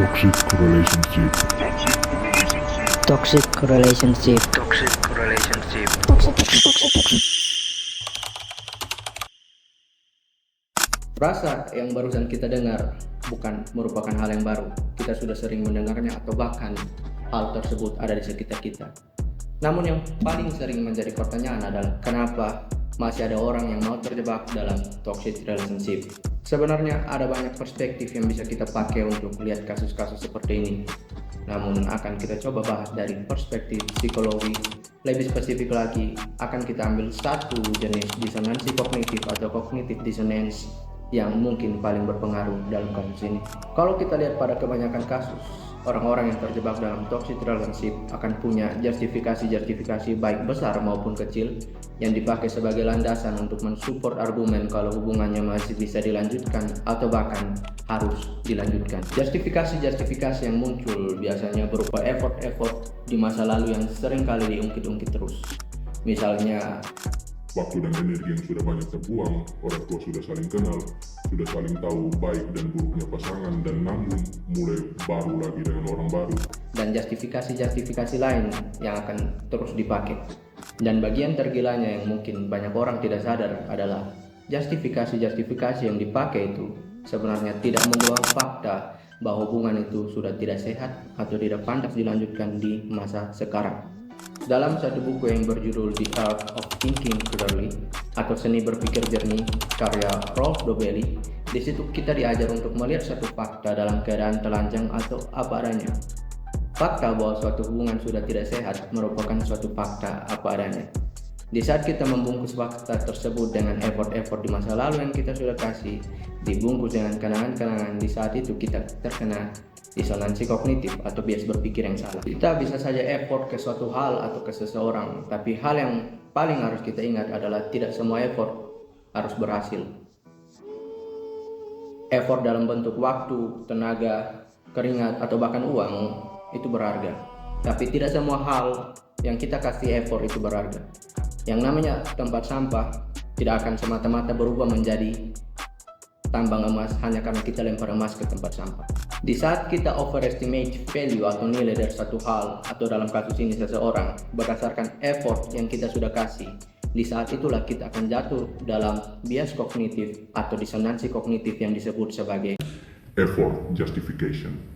Toxic relationship. Toxic relationship. Rasa yang barusan kita dengar bukan merupakan hal yang baru. Kita sudah sering mendengarnya atau bahkan hal tersebut ada di sekitar kita. Namun yang paling sering menjadi pertanyaan adalah kenapa masih ada orang yang mau terjebak dalam toxic relationship. Sebenarnya ada banyak perspektif yang bisa kita pakai untuk melihat kasus-kasus seperti ini. Namun akan kita coba bahas dari perspektif psikologi. Lebih spesifik lagi, akan kita ambil satu jenis disonansi kognitif atau cognitive dissonance yang mungkin paling berpengaruh dalam kasus ini. Kalau kita lihat pada kebanyakan kasus, orang-orang yang terjebak dalam toxic relationship akan punya justifikasi baik besar maupun kecil yang dipakai sebagai landasan untuk mensupport argumen kalau hubungannya masih bisa dilanjutkan atau bahkan harus dilanjutkan. Justifikasi yang muncul biasanya berupa effort di masa lalu yang sering kali diungkit-ungkit terus. Misalnya, Waktu dan energi yang sudah banyak terbuang, orang tua sudah saling kenal, sudah saling tahu baik dan buruknya pasangan, dan namun mulai baru lagi dengan orang baru. dan justifikasi lain yang akan terus dipakai. Dan bagian tergilanya yang mungkin banyak orang tidak sadar adalah justifikasi yang dipakai itu sebenarnya tidak membawa fakta bahwa hubungan itu sudah tidak sehat atau tidak pantas dilanjutkan di masa sekarang. Dalam satu buku yang berjudul The Art of Thinking Clearly atau Seni Berpikir Jernih karya Rolf Dobelli, di situ kita diajar untuk melihat satu fakta dalam keadaan telanjang atau apa adanya. Fakta bahwa suatu hubungan sudah tidak sehat merupakan suatu fakta apa adanya. Di saat kita membungkus fakta tersebut dengan effort di masa lalu yang kita sudah kasih, dibungkus dengan kenangan-kenangan, di saat itu kita terkena disonansi kognitif atau bias berpikir yang salah. Kita bisa saja effort ke suatu hal atau ke seseorang, tapi hal yang paling harus kita ingat adalah tidak semua effort harus berhasil. Effort dalam bentuk waktu, tenaga, keringat, atau bahkan uang itu berharga. Tapi tidak semua hal yang kita kasih effort itu berharga. Yang namanya tempat sampah tidak akan semata-mata berubah menjadi tambang emas hanya karena kita lempar emas ke tempat sampah. Di saat kita overestimate value atau nilai dari satu hal, atau dalam kasus ini seseorang, berdasarkan effort yang kita sudah kasih, di saat itulah kita akan jatuh dalam bias kognitif atau disonansi kognitif yang disebut sebagai Effort justification.